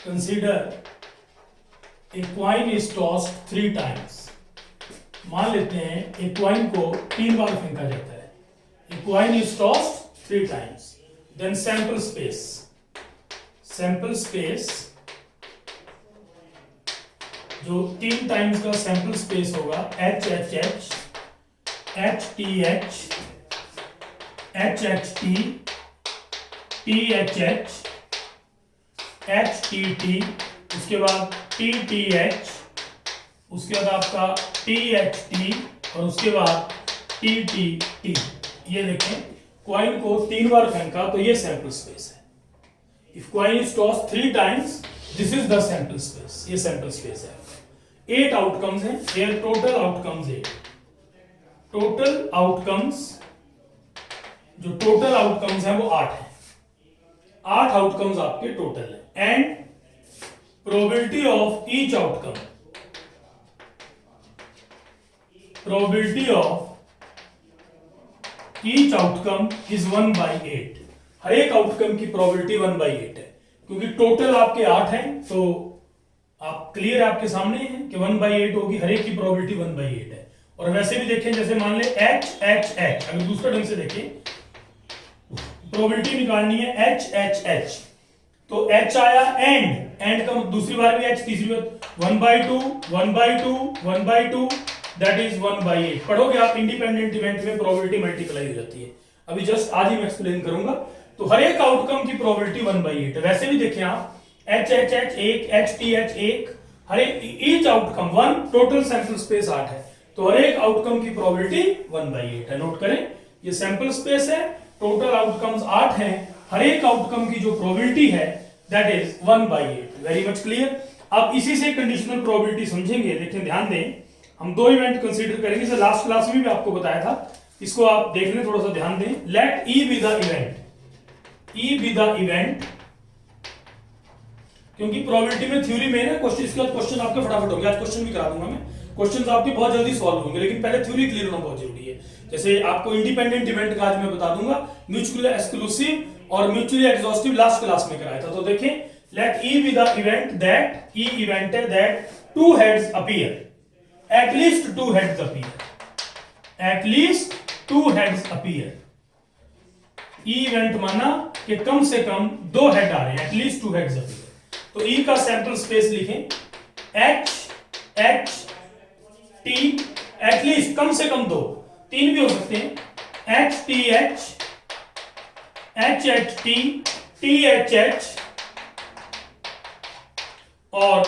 Consider a coin is tossed 3 times. मान लेते हैं एक क्वाइन को 3 बार फेंका जाता है। A coin is tossed 3 times. Then sample space जो 3 टाइम्स का सैंपल स्पेस होगा H H H, H T H, H H T, T H H, H T T, उसके बाद टी टी एच, उसके बाद आपका टी एच टी और उसके बाद टी टी टी। ये देखें क्वाइन को 3 बार फेंका तो ये सैंपल स्पेस है। If coin is tossed 3 times this is the sample space. ये सैंपल स्पेस है। 8 आउटकम्स हैं। There total outcomes 8। Total outcomes जो टोटल आउटकम्स हैं वो 8 हैं। 8 आउटकम्स आपके टोटल है। And probability of each outcome, probability of each outcome is 1/8। हर एक आउटकम की प्रोबेबिलिटी 1/8 है। क्योंकि टोटल आपके 8 हैं तो आप क्लियर आपके सामने है कि 1/8 होगी। हर एक की प्रोबेबिलिटी 1/8 है। और वैसे भी देखें जैसे मान ले एच एच एच, अगर दूसरे ढंग से देखें प्रोबेबिलिटी निकालनी है एच एच एच, तो एच आया एंड का दूसरी बार भी एच, तीसरी बार 1/2 1/2 1/2 दैट इज 1/8। पढ़ोगे आप इंडिपेंडेंट इवेंट में प्रोबेबिलिटी मल्टीप्लाई हो जाती है। अभी जस्ट आज ही मैं एक्सप्लेन करूंगा। तो हर एक आउटकम की प्रोबेबिलिटी 1/8 है। वैसे भी देखें आप H H H 1, H T H 1, हर एक each outcome 1, total sample space 8 है तो हर एक आउटकम की प्रोबेबिलिटी 1/8 है। नोट करें ये सैंपल स्पेस है, टोटल आउटकम्स 8 हैं, हर एक आउटकम की जो प्रोबेबिलिटी है that is 1/8। Very much clear. अब इसी से कंडीशनल प्रोबेबिलिटी समझेंगे। देखें ध्यान दें, हम 2 इवेंट कंसीडर करेंगे। जैसे लास्ट क्लास में भी आपको बताया था, इसको आप देख लें, थोड़ा सा ध्यान दें। Let E be the event, E be the event, क्योंकि प्रोबेबिलिटी में थ्योरी में ना क्वेश्चन, इसके बाद क्वेश्चन आपके फटाफट होंगे। आज क्वेश्चन भी करा दूंगा मैं, क्वेश्चन आपके बहुत जल्दी सॉल्व होंगे, लेकिन पहले थ्योरी क्लियर होना बहुत जरूरी है। जैसे आपको इंडिपेंडेंट इवेंट का आज मैं बता दूंगा, म्यूचुअली एक्सक्लूसिव और म्यूचुअली एग्जॉस्टिव लास्ट क्लास में कराया था। तो देखें let E be the event that, E event है that 2 heads appear, at least 2 heads appear, at least 2 heads appear। Event माना कि कम से कम 2 हेड आ रहे हैं, at least 2 heads appear। तो ई का सैंपल स्पेस लिखें H H T, at least कम से कम 2, 3 भी हो सकते हैं, H T H, H H T, T H H और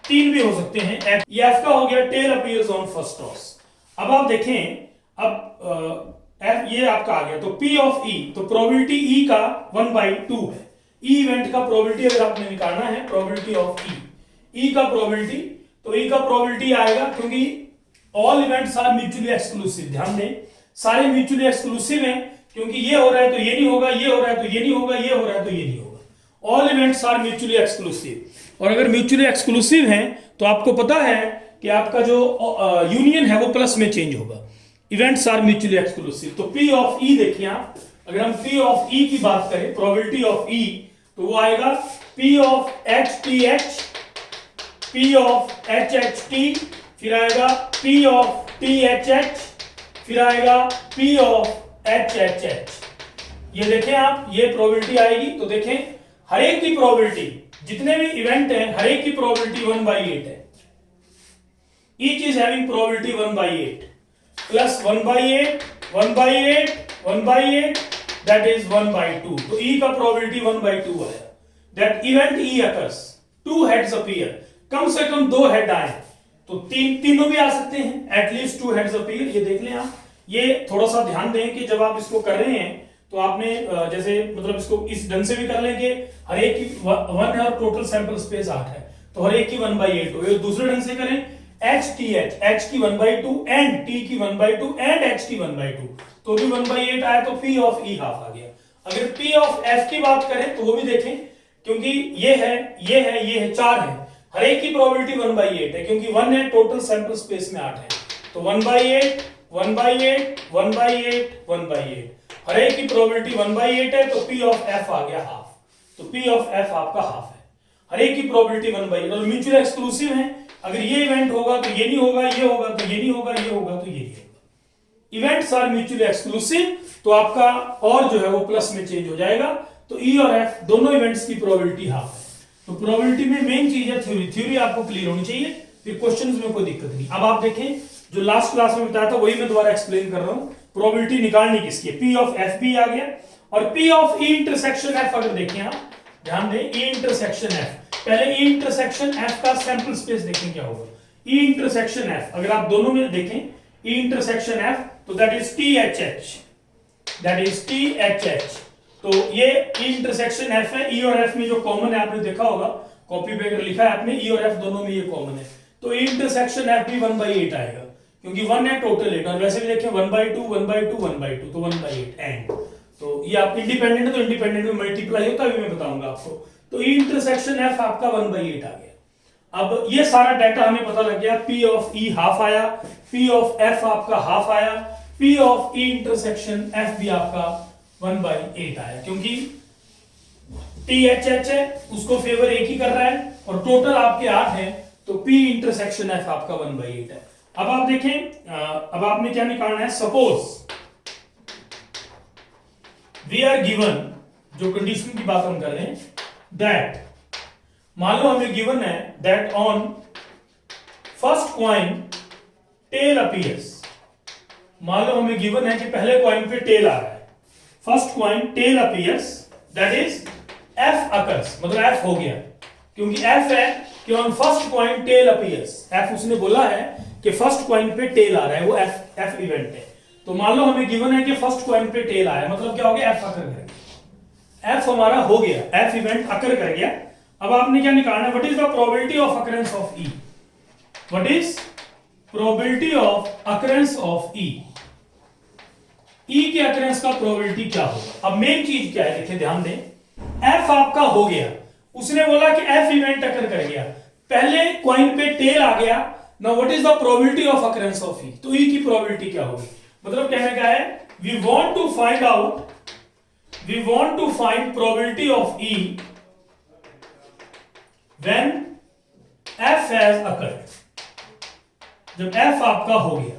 3 भी हो सकते हैं। ये एफ का हो गया tail appears on first toss. अब आप देखें, अब एफ ये आपका आ गया, तो पी ऑफ ई, तो प्रोबेबिलिटी ई का 1/2 है। ई इवेंट का प्रोबेबिलिटी अगर आपने निकालना है, प्रोबेबिलिटी ऑफ ई का प्रोबेबिलिटी, तो ई का प्रोबेबिलिटी आएगा, क्योंकि all events are mutually exclusive. ध्यान दें सारे म्यूचुअली एक्सक्लूसिव हैं, क्योंकि ये हो रहा है तो ये नहीं होगा, ये हो रहा है तो ये नहीं होगा, ये हो रहा है तो ये नहीं होगा। All events are mutually exclusive. और अगर म्यूचुअली एक्सक्लूसिव हैं तो आपको पता है कि आपका जो यूनियन है वो प्लस में चेंज होगा। Events are mutually exclusive. तो पी ऑफ ई देखिए आप, अगर हम पी ऑफ ई की बात करें, प्रोबेबिलिटी ऑफ ई, तो वो आएगा P of H T H, P of H H T, फिर आएगा P of T H H, फिर आएगा P of H H H. ये देखें आप, ये प्रोबेबिलिटी आएगी। तो देखें हर एक की प्रोबेबिलिटी, जितने भी इवेंट हैं हर एक की प्रोबेबिलिटी 1/8 है। Each is having probability 1/8 plus 1/8 1/8 1/8 that is 1/2। तो ई का प्रोबेबिलिटी 1/2 आया। That event E occurs 2 heads appear, कम से कम 2 हेड आए, तो तीनों भी आ सकते हैं, एटलीस्ट 2 हेड्स अपीयर। ये देख लें आप। ये थोड़ा सा ध्यान दें कि जब आप इसको कर रहे हैं तो आपने जैसे मतलब इसको इस ढंग से भी कर लेंगे, हर एक की 1 है और टोटल सैंपल स्पेस 8 है, तो हर एक की 1/8 हो। दूसरे ढंग से करें एच टी एच, एच की 1/2 एंड टी की 1/2 एंड एच की 1/2, तो भी 1/8 आया, तो पी ऑफ ई हाफ आ गया। अगर पी ऑफ एफ की बात करें तो वो भी देखें, क्योंकि ये है, ये है, ये है, 4 है, हर एक की प्रोबेबिलिटी 1/8 है, क्योंकि 1 है, टोटल सैंपल स्पेस में 8 है, तो 1/8 1/8 1/8 1/8, हर एक की प्रोबेबिलिटी 1/8 है, तो पी ऑफ एफ आ गया हाफ। तो पी ऑफ एफ आपका हाफ है। हर एक की प्रोबेबिलिटी 1/8 और म्यूचुअल एक्सक्लूसिव है। अगर ये इवेंट होगा तो ये नहीं होगा, ये होगा तो ये नहीं होगा, ये होगा तो ये नहीं होगा। इवेंट्स आर म्यूचुअली एक्सक्लूसिव, तो आपका और जो है वो प्लस में चेंज हो जाएगा। तो ई और एफ दोनों इवेंट्स की प्रोबेबिलिटी हाफ है। तो प्रोबेबिलिटी में मेन चीज है थ्योरी। थ्योरी आपको क्लियर होनी चाहिए, फिर क्वेश्चंस में कोई दिक्कत नहीं। अब आप देखें जो लास्ट क्लास में बताया था वही मैं दोबारा एक्सप्लेन कर रहा हूं। प्रोबेबिलिटी निकालनी किसकी है, पी ऑफ एफ भी आ गया और P of E intersection F. अगर देखें आप ध्यान दें, ई इंटरसेक्शन एफ, पहले ई इंटरसेक्शन एफ का सैंपल स्पेस देखें क्या होगा। ई इंटरसेक्शन एफ अगर आप दोनों में देखें, ई इंटरसेक्शन एफ तो that is T H H, that is T H H. तो ये ई इंटरसेक्शन एफ है। ई और एफ में जो कॉमन है आपने देखा होगा, कॉपी पे अगर लिखा है आपने, ई और एफ दोनों में ये कॉमन है। तो ई इंटरसेक्शन एफ भी 1/8 आएगा क्योंकि 1 है टोटल 8 और वैसे भी देखें 1/2 1/2 1/2 तो 1/8 एंड। तो ये आप इंडिपेंडेंट है तो इंडिपेंडेंट में मल्टीप्लाई होता है, अभी मैं बताऊंगा आपको। तो ई इंटरसेक्शन एफ आपका 1/8 आ गया। अब ये सारा डाटा हमें पता लग गया। पी ऑफ ई हाफ आया, पी ऑफ एफ आपका हाफ आया, P of E intersection F भी आपका 1/8 आया क्योंकि टी एच एच है उसको फेवर एक ही कर रहा है और टोटल आपके 8 है, तो पी इंटरसेक्शन एफ आपका 1/8 है। अब आप देखें, अब आपने क्या निकालना है। सपोज वी आर गिवन, जो कंडीशन की बात हम कर रहे हैं, दैट मान लो हमें गिवन है that on first coin tail appears. मान लो हमें गिवन है कि पहले कॉइन पे टेल आ रहा है, first coin tail appears, that is F occurs, मतलब एफ हो गया क्योंकि एफ है कि on first coin tail appears. F उसने बोला है कि फर्स्ट कॉइन पे टेल आ रहा है, वो एफ इवेंट है। तो मान लो हमें गिवन है कि फर्स्ट कॉइन पे टेल आया, मतलब क्या हो गया, एफ अकर कर गया, एफ हमारा हो गया, एफ इवेंट अकर कर गया। अब आपने क्या निकालना है, what is the probability of occurrence of E, what is probability of occurrence of E, E के अकरेंस का प्रोबेबिलिटी क्या होगा। अब मेन चीज क्या है, देखिए ध्यान दें, एफ आपका हो गया, उसने बोला कि एफ इवेंट अकर कर गया, पहले कॉइन पे टेल आ गया। Now what is the probability of occurrence of E, तो ई की प्रोबेबिलिटी क्या होगी। मतलब कहने का है we want to find out, we want to find probability of E when F has occurred, जब एफ आपका हो गया।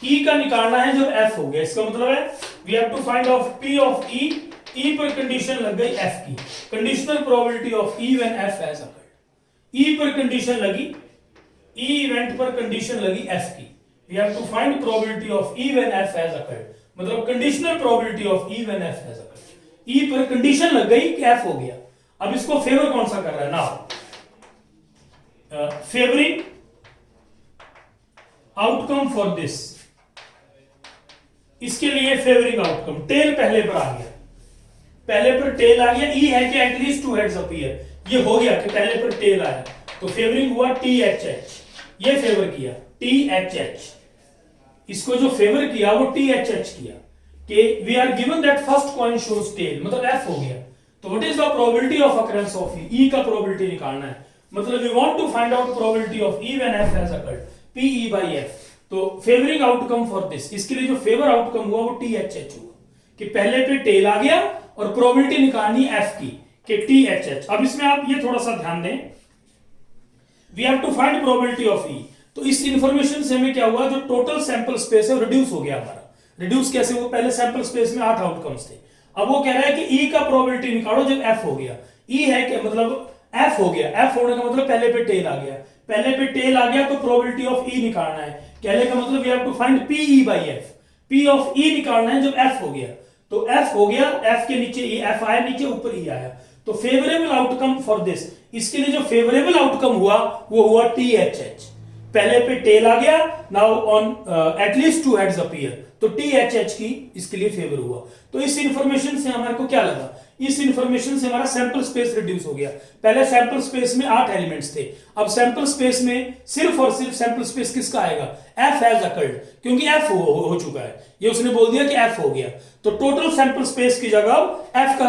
ई का निकालना है जब एफ हो गया, इसका मतलब है we have to find of P of E, E पर कंडीशन लग गई एफ की, conditional probability of E when F has occurred. E पर कंडीशन लगी, ई इवेंट पर कंडीशन लगी एफ की, we have to find probability of E when F has occurred, मतलब conditional probability of E when F has occurred। E पर condition लग गई कि F हो गया। अब इसको फेवर कौन सा कर रहा है, now favouring outcome for this, इसके लिए फेवरिंग आउटकम, टेल पहले पर आ गया, पहले पर टेल आ गया, ई है कि एटलीस्ट 2 हेड्स अपीयर, ये हो गया कि पहले पर टेल आया, तो फेवरिंग हुआ टी एच एच, ये फेवर किया टी एच एच, इसको जो फेवर किया वो टी एच एच किया कि we are given that first coin shows tail, मतलब एफ हो गया। तो what is the probability of occurrence of E, E का प्रोबेबिलिटी निकालना है, मतलब we want to find out probability of E when F has occurred, P E by F. तो favouring outcome for this, इसके लिए जो फेवर आउटकम हुआ वो टी एच एच हुआ कि पहले पे टेल आ गया और प्रोबेबिलिटी निकालनी एफ की कि टी एच एच। अब इसमें आप ये थोड़ा सा ध्यान दें, we have to find probability of E. तो इस इंफॉर्मेशन से हमें क्या हुआ, जो टोटल सैंपल स्पेस है रिड्यूस हो गया हमारा। रिड्यूस कैसे, वो पहले सैंपल स्पेस में 8 आउटकम्स थे, अब वो कह रहा है कि ई का प्रोबेबिलिटी निकालो जब एफ हो गया। ई है कि मतलब एफ हो गया, एफ होने का मतलब पहले पे टेल आ गया, पहले पे टेल आ गया तो प्रोबेबिलिटी ऑफ ई निकालना है, कहने का मतलब we have to find P E by F, P of E निकालना है जब एफ हो गया। तो एफ हो गया, एफ के नीचे ई, एफ आया नीचे, ऊपर ई आया, तो फेवरेबल आउटकम फॉर दिस, इसके लिए जो फेवरेबल आउटकम हुआ वो हुआ टी एच एच, पहले पे टेल आ गया, now on at least 2 heads appear, तो टी एच एच की इसके लिए फेवर हुआ। तो इस इंफॉर्मेशन से हमारे को क्या लगा, इस इंफॉर्मेशन से हमारा सैंपल स्पेस रिड्यूस हो गया। पहले सैंपल स्पेस में 8 एलिमेंट्स थे, अब सैंपल स्पेस में सिर्फ और सिर्फ सैंपल स्पेस किसका आएगा, एफ हैज अकर्ड, क्योंकि एफ हो चुका है, ये उसने बोल दिया कि एफ हो गया, तो टोटल सैंपल स्पेस की जगह एफ का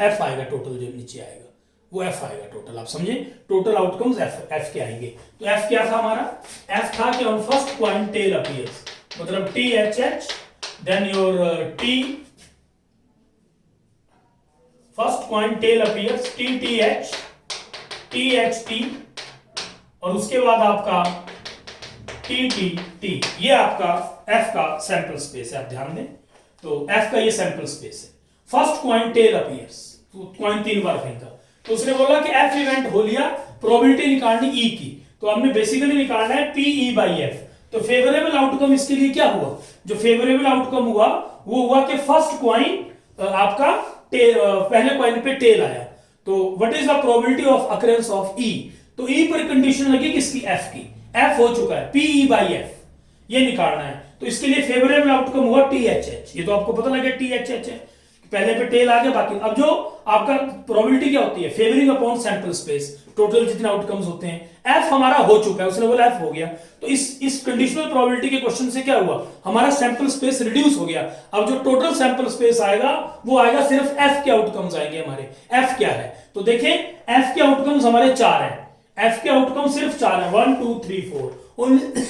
एफ आएगा, टोटल जो नीचे आएगा वो एफ आएगा टोटल, आप समझे, टोटल आउटकम्स एफ के आएंगे। तो एफ क्या था हमारा, एफ था कि on first coin tail appears, मतलब T H H, then your T first coin tail appears T T H, THT और उसके बाद आपका TTT, ये आपका F का सैंपल स्पेस है, आप ध्यान दें। तो F का ये सैंपल स्पेस है। फर्स्ट कॉइन टेल अपीयर्स, तो कॉइन 3 बार फेंका, तो उसने बोला कि F इवेंट हो लिया, प्रोबेबिलिटी निकालनी E की, तो हमने बेसिकली निकालना है PE/F। तो फेवरेबल आउटकम इसके लिए क्या हुआ, जो फेवरेबल आउटकम हुआ वो हुआ कि फर्स्ट कॉइन आपका पहले कॉइन पे टेल आया। तो what is the probability of occurrence of E, तो E पर कंडीशन लगी किसकी, F की। F हो चुका है, PE/F ये निकालना है। तो इसके लिए फेवरेबल आउटकम हुआ THH, ये तो आपको पता लगे THH है, पहले पे टेल आ गया। बाकी अब जो आपका प्रोबेबिलिटी क्या होती है, favouring upon sample space, total जितने आउटकम्स होते हैं। F हमारा हो चुका है, उसने बोला F हो गया, तो इस कंडीशनल प्रोबेबिलिटी के क्वेश्चन से क्या हुआ, हमारा सैंपल स्पेस रिड्यूस हो गया। अब जो टोटल सैंपल स्पेस आएगा वो आएगा सिर्फ F के आउटकम्स आएंगे हमारे। F क्या है, तो देखें F के आउटकम्स हमारे 4 हैं, F के आउटकम सिर्फ 4 है, 1 2 3 4, ओनली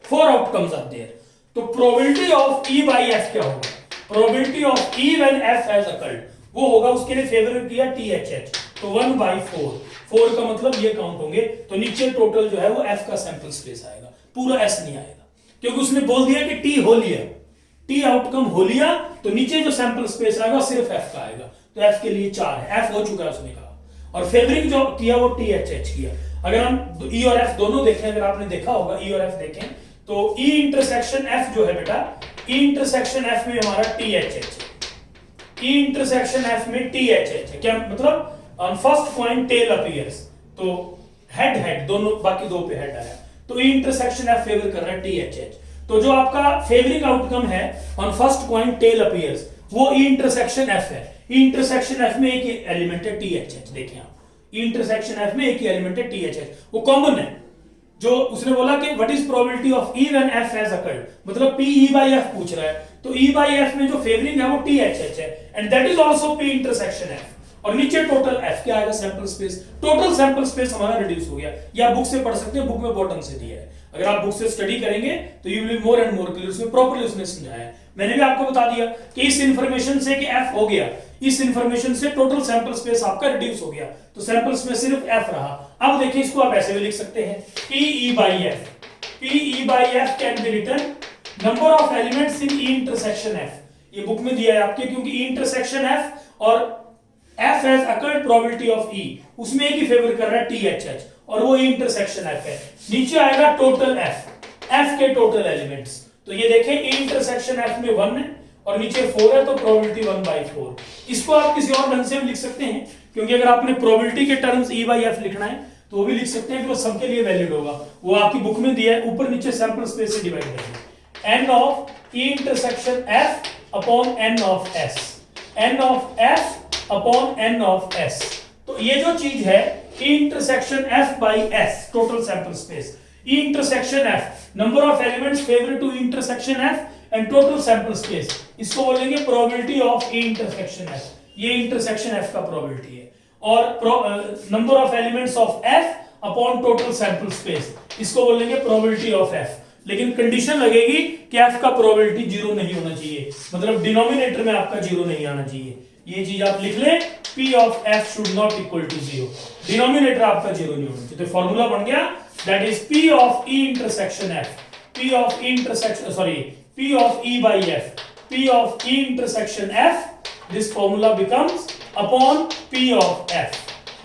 4 आउटकम्स आर देयर। तो प्रोबेबिलिटी ऑफ E/F क्या होगा, probability of E when F has occurred, वो होगा, उसके लिए फेवर किया THH, तो 1/4, 4 का मतलब ये काउंट होंगे, तो नीचे टोटल जो है वो F का सैंपल स्पेस आएगा, पूरा S नहीं आएगा, क्योंकि उसने बोल दिया कि T हो लिया, T आउटकम हो लिया, तो नीचे जो सैंपल स्पेस आएगा सिर्फ F का आएगा। तो F के लिए 4 है, F हो चुका है उसने कहा, और फेवरिंग जो किया वो THH किया। अगर हम E और F दोनों देखें, अगर आपने देखा होगा E और F देखें, तो E इंटरसेक्शन F जो है बेटा, E इंटरसेक्शन F में हमारा THH है, E इंटरसेक्शन F में THH है, क्या मतलब, on first point tail appears, तो हेड हेड दोनों, बाकी दो पे हेड आया, तो E इंटरसेक्शन F फेवर कर रहा है THH। तो जो आपका फेवरिंग आउटकम है on first point tail appears, वो E इंटरसेक्शन F है। E इंटरसेक्शन F में एक ही एलिमेंट है THH, देखिए आप, E इंटरसेक्शन F में एक ही एलिमेंट है THH, वो कॉमन है। जो उसने बोला कि what is probability of E when F has occurred, मतलब PE/F पूछ रहा है, तो E/F में जो फेवरिंग है वो THH है, and that is also P intersection F, और नीचे टोटल F क्या आएगा, sample space, total sample space हमारा रिड्यूस हो गया। या बुक से पढ़ सकते हैं, बुक में बहुत ढंग से दिया है, अगर आप बुक से स्टडी करेंगे तो you will more and more clear, उसमें प्रॉपर्ली उसने समझाया है। मैंने भी आपको बता दिया कि इस इंफॉर्मेशन से कि F हो गया, इस इंफॉर्मेशन से टोटल सैंपल स्पेस आपका रिड्यूस हो गया, तो सैंपल स्पेस सिर्फ F रहा। अब देखिए, इसको आप ऐसे भी लिख सकते हैं, PE/F, PE/F can be written number of elements in E intersection F, ये बुक में दिया है आपके, क्योंकि E इंटरसेक्शन F और F has occurred probability of E, उसमें एक ही फेवर कर रहा है THH, और वो E इंटरसेक्शन F है। नीचे आएगा टोटल F के टोटल एलिमेंट्स, तो ये देखें E इंटरसेक्शन F में 1 है और नीचे 4 है, तो प्रोबेबिलिटी 1/4। इसको आप किसी और ढंग से भी लिख सकते हैं, क्योंकि अगर आपने प्रोबेबिलिटी के टर्म्स E/F लिखना है तो वो भी लिख सकते हैं, फिर वो सबके लिए वैलिड होगा, वो आपकी बुक में दिया है, ऊपर नीचे सैंपल स्पेस से डिवाइड करेंगे। N of E intersection F upon N of S, N of F upon N of S, तो ये जो चीज है E intersection F/S, total sample space, E intersection F, number of elements favour to intersection F and total sample space, इसको बोलेंगे probability of E intersection F, ये intersection F का probability है। और number of elements of F upon total sample space, इसको बोलेंगे probability of F। लेकिन condition लगेगी कि F का प्रोबेबिलिटी 0 नहीं होना चाहिए, मतलब डिनोमिनेटर में आपका 0 नहीं आना चाहिए, ये चीज आप लिख लें, P of F should not equal to 0, denominator आपका 0 नहीं होना चाहिए। तो फॉर्मूला बन गया, that is P of E intersection F, P of E intersection, sorry, P of E/F, P of E intersection F, this formula becomes upon P of F,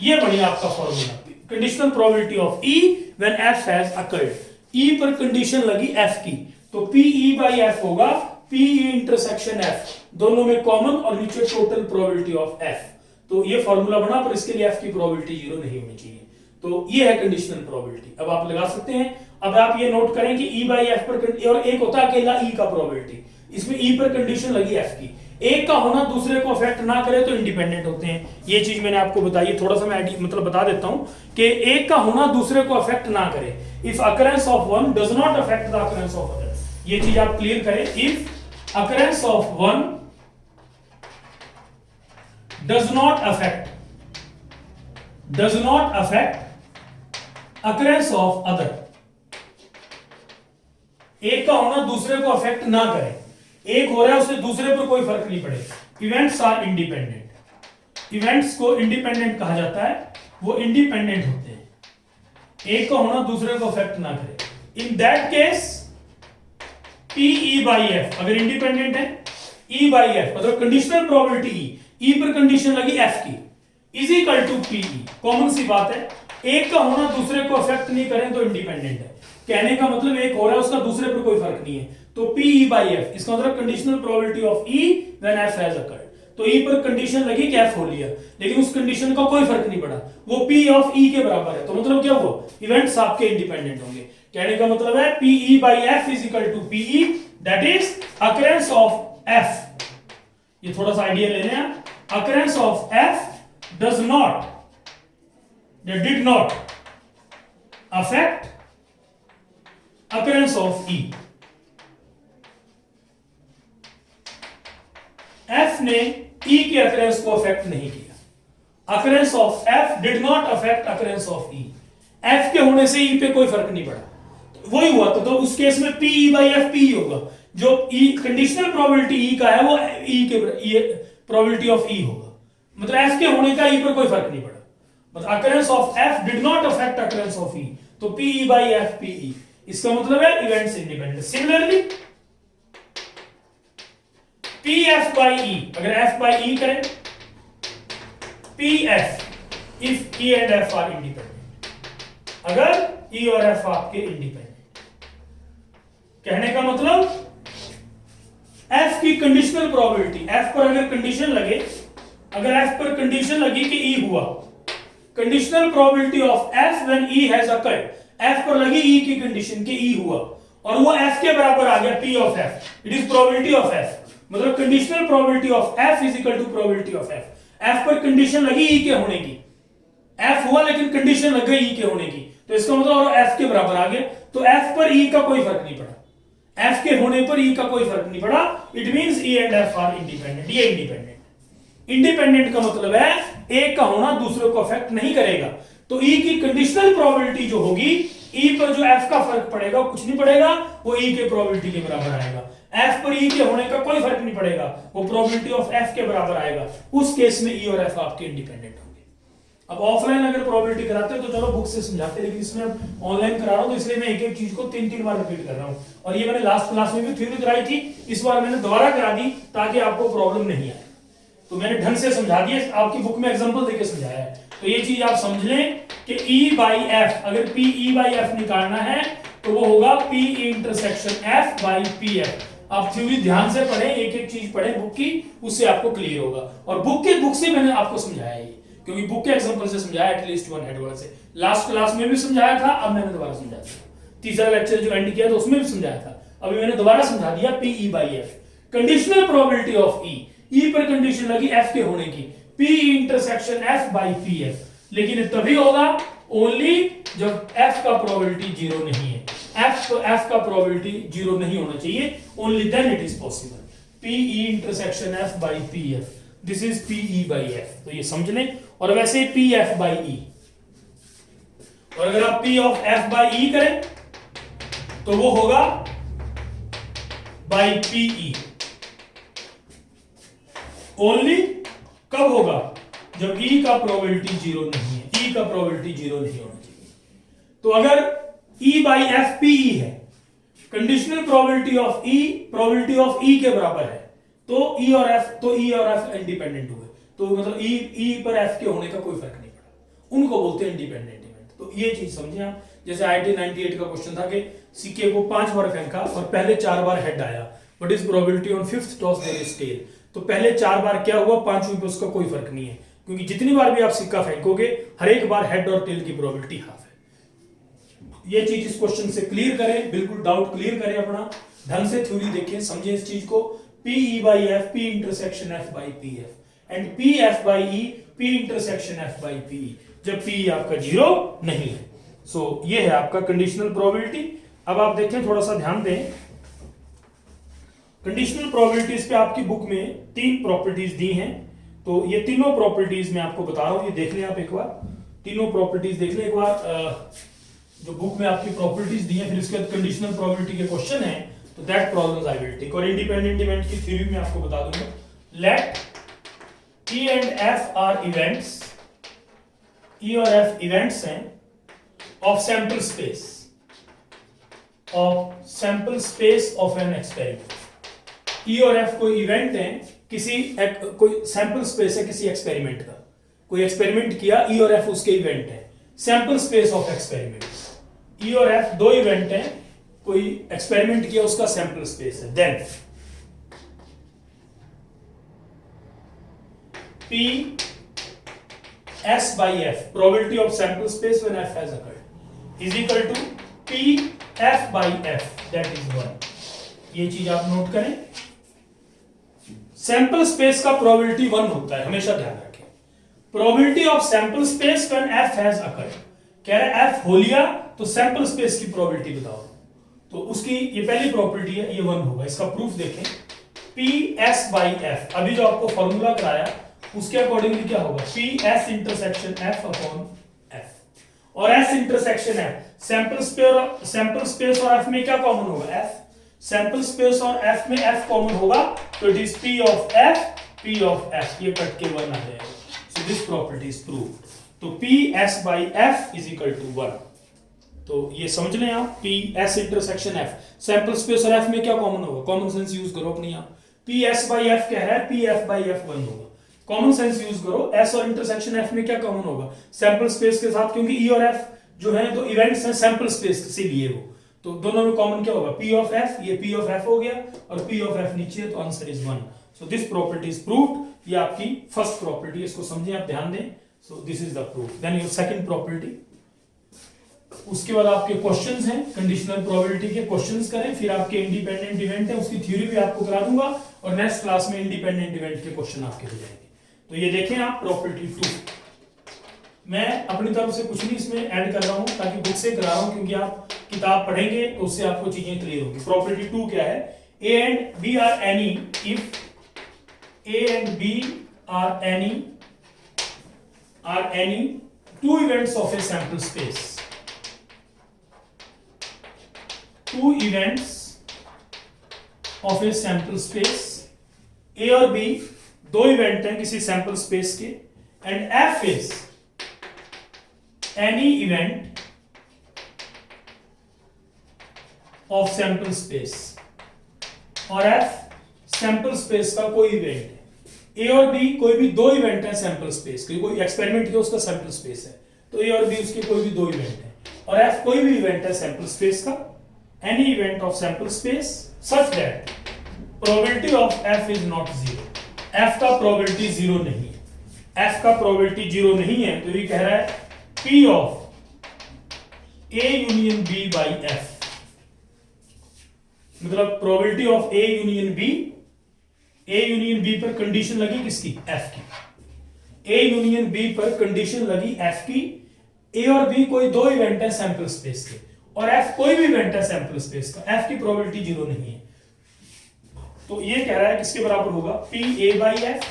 ये बढ़िया आपका formula, conditional probability of E when F has occurred, E पर condition लगी F की, तो PE/F होगा PE intersection F, दोनों में कॉमन और नीचे टोटल प्रोबेबिलिटी ऑफ F, तो ये फॉर्मूला बना, पर इसके लिए F की प्रोबेबिलिटी 0 नहीं होनी चाहिए, तो ये है कंडीशनल प्रोबेबिलिटी। अब आप लगा सकते हैं, अब आप ये नोट करें कि E/F पर, और एक होता है अकेला E का प्रोबेबिलिटी, इसमें E पर कंडीशन लगी F की, एक का होना दूसरे को अफेक्ट ना करे तो इंडिपेंडेंट होते हैं, ये चीज मैंने आपको बताई है, थोड़ा सा मैं मतलब बता देता हूं कि एक का होना दूसरे को अफेक्ट ना करे, if occurrence of one does not affect the occurrence of other, ये चीज आप क्लियर करें, if occurrence of one does not affect occurrence of other, एक का होना दूसरे को अफेक्ट ना करे, एक हो रहा है उससे दूसरे पर कोई फर्क नहीं पड़ेगा, इवेंट्स आर इंडिपेंडेंट, इवेंट्स को इंडिपेंडेंट कहा जाता है, वो इंडिपेंडेंट होते हैं, एक का होना दूसरे को अफेक्ट ना करे। In that case P E by F अगर इंडिपेंडेंट है, ई बाई एफ मतलब कंडीशनल प्रोबेबिलिटी ई पर कंडीशन लगी एफ की is equal to P E. Common सी बात है, एक का होना दूसरे को अफेक्ट नहीं करें तो इंडिपेंडेंट है। कहने का मतलब एक हो रहा है उसका दूसरे पर कोई फर्क नहीं है, तो पी ई बाई एफ इसका मतलब conditional probability of E when F has occurred. तो ई पर कंडीशन लगी कि एफ हो लिया, लेकिन उस कंडीशन का कोई फर्क नहीं पड़ा, वो पी ऑफ ई के बराबर है। तो मतलब क्या हुआ, इवेंट्स आपके इंडिपेंडेंट होंगे। कहने का मतलब है P E by F is equal to P E, that is occurrence of F. ये थोड़ा सा आइडिया ले लें, occurrence of F does not, that did not affect occurrence of E. F ने E के occurrence को affect नहीं किया। occurrence of F did not affect occurrence of E. F के होने से E पे कोई फर्क नहीं पड़ा, तो वही हुआ। तो उस केस में P E by F P होगा, जो E कंडीशनल प्रोबेबिलिटी E का है वो E के प्रोबेबिलिटी ऑफ E होगा, मतलब F के होने का E पर कोई फर्क नहीं पड़ा। मतलब occurrence of F did not affect occurrence of E, तो P E by F P E, इसका मतलब है events independent. Similarly P F by E, अगर F by E करें P F if E and F are independent, अगर E और F आपके independent, कहने का मतलब F की कंडीशनल प्रोबेबिलिटी, F पर अगर कंडीशन लगे, अगर F पर कंडीशन लगी कि E हुआ, conditional probability of F when E has occurred, F पर लगी E की कंडीशन कि E हुआ और वो F के बराबर आ गया P of F, it is probability of F, मतलब conditional probability of F is equal to probability of F। F पर कंडीशन लगी E के होने की, F हुआ लेकिन कंडीशन लग गई E के होने की, तो इसका मतलब और F के बराबर आ गया, तो F पर E का कोई फर्क नहीं पड़ा, F के होने पर E का कोई फर्क नहीं पड़ा, it means E and F are independent. ये इंडिपेंडेंट, इंडिपेंडेंट का मतलब है एक का होना दूसरे को अफेक्ट नहीं करेगा। तो E की कंडीशनल प्रोबेबिलिटी जो होगी, E पर जो F का फर्क पड़ेगा कुछ नहीं पड़ेगा, वो E के प्रोबेबिलिटी के बराबर आएगा। F पर E के होने का कोई फर्क नहीं पड़ेगा, वो प्रोबेबिलिटी ऑफ F के बराबर आएगा। उस केस में E और F आपके इंडिपेंडेंट होंगे। अब ऑफलाइन अगर प्रोबेबिलिटी कराते हैं तो चलो बुक से समझाते, लेकिन इसमें अब ऑनलाइन करा रहा हूं तो इसलिए मैं एक एक चीज को 3-3 बार रिपीट कर रहा हूं। और ये मैंने लास्ट क्लास में भी थ्योरी कराई थी, इस बार मैंने दोबारा करा दी ताकि आपको प्रॉब्लम नहीं आए। तो मैंने ढंग से समझा दिया, आपकी बुक में एग्जांपल देके समझाया है। तो ये चीज आप समझ लें कि E बाई F, अगर P E बाई F निकालना है तो वो होगा P intersection F by P F। आप थ्योरी ध्यान से पढ़ें, एक एक चीज पढ़ें बुक की, उससे आपको क्लियर होगा। और बुक से मैंने आपको समझाया है, क्योंकि बुक के एग्जांपल से समझाया, एटलीस्ट वन हेड वर्ड से। लास्ट क्लास में भी समझाया था, अब मैंने दोबारा समझा दिया। तीसरा लेक्चर जो एंड किया था उसमें भी समझाया था, अभी मैंने दोबारा समझा दिया। P E by F conditional probability of E पर कंडीशन लगी F के होने की, P intersection F by P F, लेकिन तभी होगा ओनली जब F का प्रोबेबिलिटी जीरो नहीं है। F का प्रोबेबिलिटी जीरो नहीं होना चाहिए, only then it is possible. P E intersection F by P F, this is P E by F। तो ये समझ लें। और वैसे P F बाई E, और अगर आप P of F by E करें तो वो होगा बाई P E। ओनली कब होगा, जब E का प्रोबेबिलिटी जीरो नहीं है, E का प्रोबेबिलिटी जीरो नहीं होना चाहिए। तो अगर E by F P E है, conditional probability of E probability of E के बराबर है, तो E और F इंडिपेंडेंट हुए, तो मतलब E पर F के होने का कोई फर्क नहीं पड़ा, उनको बोलते हैं इंडिपेंडेंट इवेंट। तो ये चीज समझे आप। जैसे IIT 98 का क्वेश्चन था कि सिक्के को 5 बार फेंका और पहले 4 बार हेड आया, what is probability on fifth toss there is tail. तो पहले 4 बार क्या हुआ, 5वीं पे उसका कोई फर्क नहीं है, क्योंकि जितनी बार भी आप सिक्का फेंकोगे हर एक बार हेड और टेल की प्रोबेबिलिटी हाफ है। ये चीज इस क्वेश्चन से क्लियर करें, बिल्कुल डाउट क्लियर करें अपना, ढंग से थ्योरी देखें, समझें इस चीज को। P E by F P intersection F by P F and P F by E P intersection F by P E, जब P E आपका जीरो नहीं है। सो ये है आपका कंडीशनल प्रोबेबिलिटी। अब आप देखें, थोड़ा सा ध्यान दें, कंडीशनल प्रोबेबिलिटीज पे आपकी बुक में 3 प्रॉपर्टीज दी हैं। तो ये तीनों प्रॉपर्टीज मैं आपको बता रहा हूं, ये देख लें आप एक बार, तीनों प्रॉपर्टीज देख लें एक बार। जो बुक में आपकी प्रॉपर्टीज दी हैं, फिर इसके बाद कंडीशनल प्रोबेबिलिटी के क्वेश्चन हैं, तो that problems I will take. और इंडिपेंडेंट इवेंट की थ्योरी में आपको बता दूंगा, let E and F are events E और एफ इवेंट्स हैं of sample space of an experiment. E और एफ कोई इवेंट है कोई सैंपल स्पेस है किसी एक्सपेरिमेंट का, कोई एक्सपेरिमेंट किया, ई और एफ उसके इवेंट है, sample space of experiment. E और एफ दो इवेंट हैं, कोई एक्सपेरिमेंट किया उसका सैंपल स्पेस है। Then P S by F, probability of sample space when F has occurred, is equal to P F by F, that is 1। ये चीज आप नोट करें, सैंपल स्पेस का प्रोबेबिलिटी 1 होता है, हमेशा ध्यान रखें। Probability of sample space when F has occurred, कह रहे हैं F हो लिया तो सैंपल स्पेस की प्रोबेबिलिटी बताओ, तो उसकी ये पहली प्रॉपर्टी है, ये 1 होगा। इसका प्रूफ देखें, P S by F, अभी जो आपको फॉर्मूला कराया उसके अकॉर्डिंगली क्या होगा, P S intersection F upon F, और S intersection F, sample space और F में क्या कॉमन होगा, F, सैंपल स्पेस और F में F कॉमन होगा, तो it is P of F, ये कट के 1 आ जाएगा। So this property is proved. तो P S by F is equal to 1। तो ये समझ लें आप, P S intersection F, sample space और F में क्या कॉमन होगा, कॉमन सेंस यूज करो अपनी आप, P S by F कह रहा है, P F by F 1 होगा, कॉमन सेंस यूज करो। S और इंटरसेक्शन F में क्या कॉमन होगा, सैंपल स्पेस के साथ, क्योंकि E और F जो है तो इवेंट्स हैं सैंपल स्पेस से लिए वो, तो दोनों में कॉमन क्या होगा, P ऑफ F, ये P ऑफ F हो गया और P ऑफ F नीचे है, तो answer is 1। So this property is proved. ये आपकी फर्स्ट प्रॉपर्टी, इसको समझें आप, ध्यान दें। So this is the proof. Then your second property, उसके बाद आपके क्वेश्चंस हैं, कंडीशनल प्रोबेबिलिटी के क्वेश्चंस करें, फिर आपके इंडिपेंडेंट इवेंट है उसकी थ्योरी भी आपको करा दूंगा, और नेक्स्ट क्लास में इंडिपेंडेंट इवेंट के क्वेश्चन आपके हो जाएंगे। तो ये देखें आप, प्रॉपर्टी 2, मैं अपनी तरफ से कुछ नहीं इसमें ऐड कर रहा हूं, ताकि बुक से करा रहा हूं, क्योंकि आप किताब पढ़ेंगे तो उससे आपको चीजें क्लियर होगी। प्रॉपर्टी 2 क्या है, A and B are any if A and B are any two events of a sample space, two events of a sample space, A और B दो इवेंट हैं किसी सैंपल स्पेस के, and F is any event of sample space, और F sample space का कोई event है। A और B कोई भी दो इवेंट है सैंपल स्पेस के, कोई एक्सपेरिमेंट किया उसका सैंपल स्पेस है, तो A और B उसके कोई भी दो इवेंट है, और F कोई भी इवेंट है सैंपल स्पेस का, any event of sample space such that probability of F is not 0, F का प्रोबेबिलिटी 0 नहीं है, F का प्रोबेबिलिटी 0 नहीं है, तो ये कह रहा है P of A union B by F, मतलब probability of A union B पर कंडीशन लगी किसकी, F की, A यूनियन B पर कंडीशन लगी F की, A और B कोई दो इवेंट है सैंपल स्पेस के, और F कोई भी इवेंट है सैंपल स्पेस का, F की प्रोबेबिलिटी 0 नहीं है, तो ये कह रहा है किसके बराबर होगा, P A by F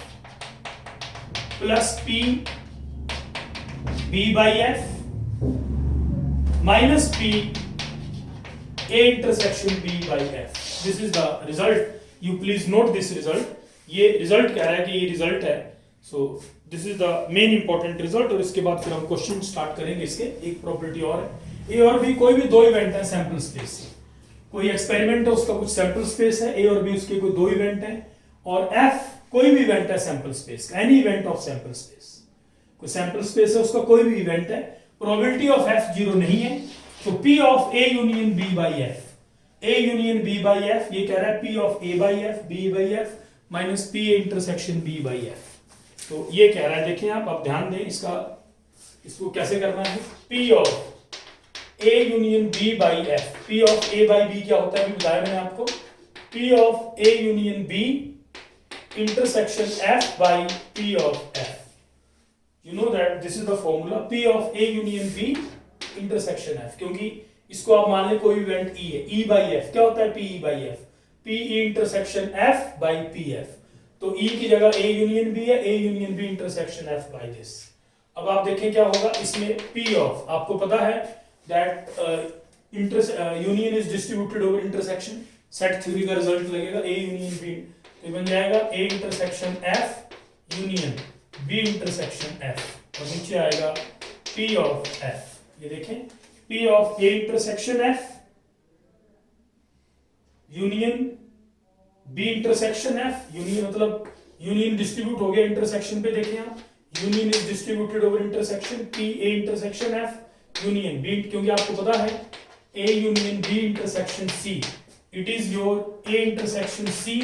plus P B by F minus P A intersection B by F। This is the result, you please note this result. ये रिजल्ट कह रहा है कि ये रिजल्ट है, सो this is the main important result, और इसके बाद फिर हम क्वेश्चन स्टार्ट करेंगे। इसके एक प्रॉपर्टी और है, A और B कोई भी दो इवेंट है सैंपल स्पेस से, कोई एक्सपेरिमेंट है उसका कुछ सैंपल स्पेस है, A और B उसके कोई दो इवेंट हैं, और F कोई भी इवेंट है सैंपल स्पेस का, any event of sample space, कोई सैंपल स्पेस है उसका कोई भी इवेंट है, प्रोबेबिलिटी ऑफ F 0 नहीं है, तो P of A union B by F, A union B by F, ये कह रहा है P of A by F, B by F minus P intersection B by F। तो ये कह रहा है, देखें आप ध्यान दें, इसको कैसे करना है, P of A union B by F, P of A by B क्या होता है अभी बताया मैंने आपको, P of A union B intersection F by P of F, you know that this is the formula, P of A union B intersection F, क्योंकि इसको आप मान लें कोई इवेंट E है, E by F क्या होता है, PE by F, PE intersection F by PF, तो E की जगह A union B है, A union B intersection F by this। अब आप देखें क्या होगा इसमें, P of आपको पता है that union is distributed over intersection, set theory का रिजल्ट लगेगा A union B, तो बन जाएगा A intersection F union B intersection F, और नीचे आएगा P ऑफ F, ये देखें P of A intersection F union B intersection F, union मतलब यूनियन डिस्ट्रीब्यूट हो गया इंटरसेक्शन पे, देखें आप union is distributed over intersection P A intersection F union B, क्योंकि आपको पता है A union B intersection C, it is your A intersection C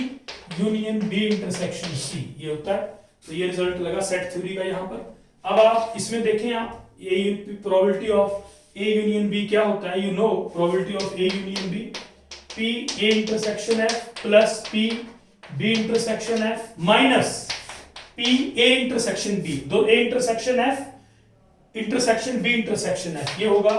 union B intersection C, ये होता है। तो ये रिजल्ट लगा सेट थ्योरी का यहाँ पर। अब आप इसमें देखें आप probability of A union B क्या होता है, you know probability of A union B P A intersection F plus P B intersection F minus P A intersection B, दो A intersection F intersection B intersection F, ये होगा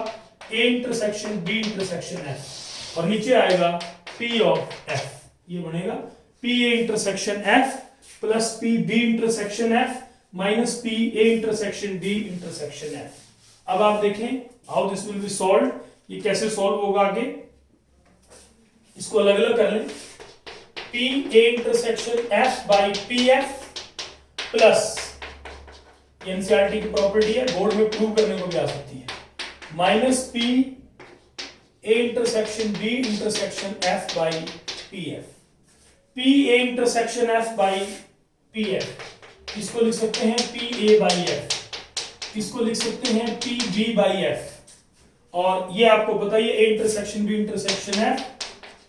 A intersection B intersection F और नीचे आएगा P of F, ये बनेगा P A intersection F plus P B intersection F minus P A intersection B intersection F। अब आप देखें how this will be solve, ये कैसे सॉल्व होगा आगे, इसको अलग अलग कर लें। P A intersection F by P F plus NCERT की प्रॉपर्टी है, बोर्ड में प्रूव करने को भी आ सकती है, minus P A intersection B intersection F by P F, P A intersection F by P F, इसको लिख सकते हैं P A बाई F, इसको लिख सकते हैं P B बाई F, और ये आपको पता है A intersection B intersection F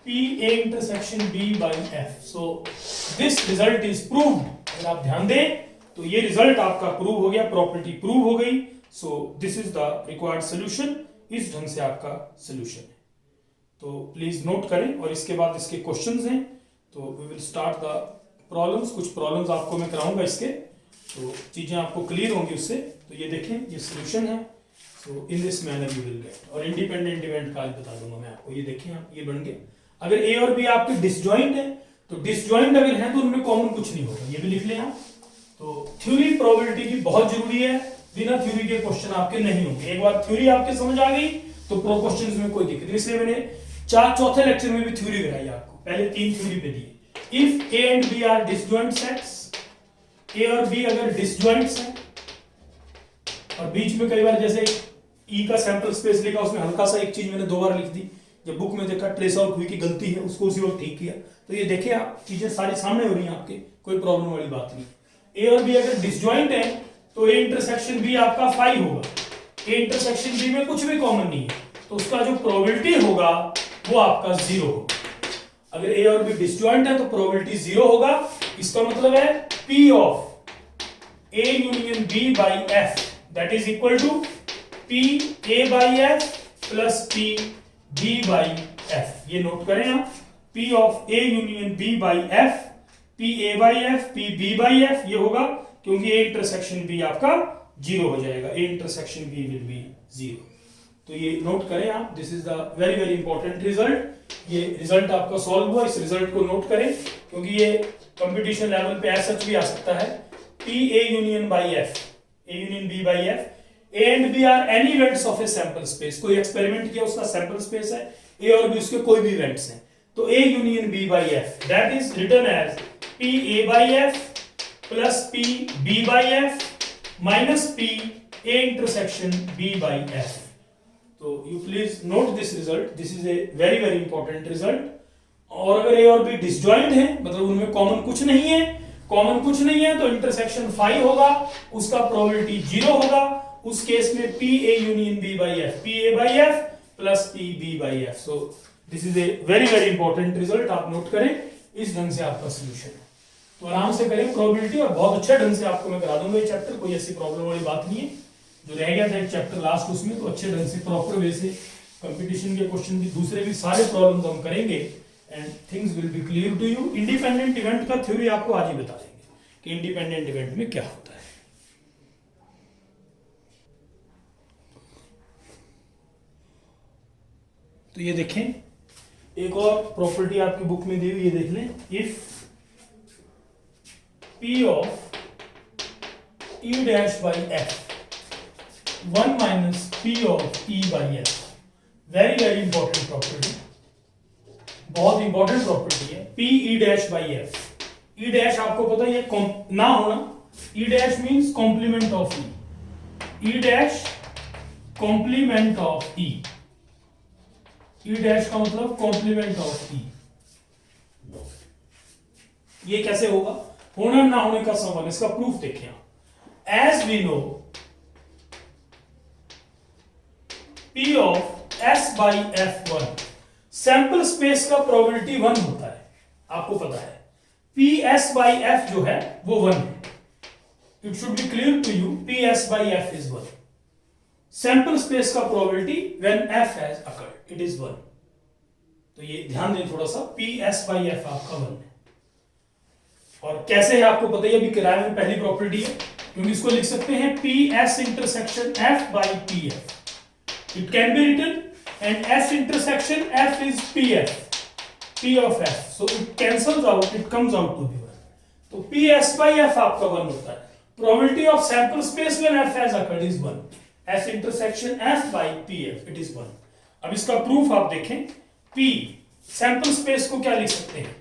P A intersection B by F। So this result is proved, अगर आप ध्यान दें तो ये रिजल्ट आपका प्रूव हो गया, प्रॉपर्टी प्रूव हो गई। सो this is the required solution, इस ढंग से आपका सोल्यूशन है। तो प्लीज नोट करें, और इसके बाद इसके क्वेश्चंस हैं, तो we will start the problems. कुछ प्रॉब्लम्स आपको मैं कराऊंगा इसके, तो चीजें आपको क्लियर होंगी उससे। तो ये देखें, ये सोल्यूशन है। So in this manner you will get, और इंडिपेंडेंट इवेंट का आज बता दूंगा मैं आपको। ये देखें आप, ये बन गए। अगर ए और बी आपके डिसजॉइंट है, तो डिसजॉइंट अगर है तो उनमें कॉमन कुछ नहीं होगा, ये भी लिख लें आप। तो थ्योरी प्रोबेबिलिटी की बहुत जरूरी है, बिना थ्योरी के क्वेश्चन आपके नहीं होंगे। एक बार थ्योरी आपके समझ आ गई तो प्रो क्वेश्चंस में कोई दिक्कत नहीं। इसलिए मैंने चौथे लेक्चर में भी थ्योरी कराई आपको, पहले 3 थ्योरी पे दिए। If A and B are disjoint sets, A और बी अगर डिसजॉइंट्स हैं, और बीच में कई बार जैसे ई का सैंपल स्पेस लिखा, उसमें हल्का सा एक चीज मैंने 2 बार लिख दी, जब बुक में देखा ट्रेस आउट हुई कि गलती है, उसको उसी वक्त ठीक किया। तो ये देखिए आप, चीजें सारी सामने हो रही हैं आपके, कोई प्रॉब्लम वाली बात नहीं। ए और बी अगर डिसजॉइंट है तो ए इंटरसेक्शन बी आपका 5 होगा, ए इंटरसेक्शन बी में कुछ भी कॉमन नहीं है, तो उसका जो प्रोबेबिलिटी होगा वो आपका 0 होगा। अगर ए और बी डिसजॉइंट है तो प्रोबेबिलिटी 0 होगा। इसका मतलब है P of A union B by F that is equal to P A by F plus P B by F। ये नोट करें आप, P of A union B by F, P A by F, P B by F, ये होगा क्योंकि A intersection B आपका 0 हो जाएगा, A intersection B will be 0। तो ये नोट करें आप, this is the very very important result. ये रिजल्ट आपका सॉल्व हुआ, इस रिजल्ट को नोट करें क्योंकि ये कंपटीशन लेवल पे एज सच भी आ सकता है। P A union by F, A union B by F, A and B are any events of a sample space. कोई एक्सपेरिमेंट किया, उसका सैंपल स्पेस है, A और B उसके कोई भी इवेंट्स हैं, तो A union B by F that is written as P A by F plus P B by F minus P A intersection B by F। तो you please note this result, this is a very very important result. और अगर A और B disjoint है, मतलब उनमें common कुछ नहीं है, कॉमन कुछ नहीं है तो इंटरसेक्शन 5 होगा, उसका प्रोबेबिलिटी 0 होगा। उस केस में P A union B by F, P A by F plus P B by F। So this is a very very important result, आप नोट करें, इस ढंग से आपका सोल्यूशन है। तो आराम से करें प्रोबेबिलिटी, और बहुत अच्छे ढंग से आपको मैं करा दूंगा ये चैप्टर, कोई ऐसी प्रॉब्लम वाली बात नहीं है। जो रह गया था एक चैप्टर लास्ट, उसमें तो अच्छे ढंग से प्रॉपर वे से कंपटीशन के क्वेश्चन भी, दूसरे भी सारे प्रॉब्लम्स हम करेंगे and things will be clear to you. Independent event का थ्योरी आपको आज ही बता देंगे कि इंडिपेंडेंट इवेंट में क्या होता है। तो ये देखें, एक और प्रॉपर्टी आपकी बुक में दी हुई, ये देख लें। If P of E dash by F 1 minus P of E by F, very very important property, बहुत इंपॉर्टेंट प्रॉपर्टी है। P E dash by F, E dash आपको पता है ना होना, E dash means complement of E, E dash complement of E, E dash का मतलब complement of ई। ये कैसे होगा, होना ना होने का सवाल, इसका प्रूफ देखिए। As we know P of S by F1, sample space का प्रोबेबिलिटी 1 होता है, आपको पता है। P S बाई F जो है वो 1 है। It should be clear to you, P S by F is 1। Sample space का probability when F has occurred it is 1। तो ये ध्यान दें थोड़ा सा, P S बाई F आपका 1 है। और कैसे है आपको पता ही, अभी किराए में पहली प्रॉपर्टी है, क्योंकि इसको लिख सकते हैं P S intersection F by P F। It can be written and S intersection F is PF, P of F. So it cancels out, it comes out to be 1. तो P S by F आपका 1 होता है। Probability of sample space when F has occurred is 1. S intersection F by PF, it is 1. अब इसका proof आप देखें, P sample space को क्या लिख सकते हैं?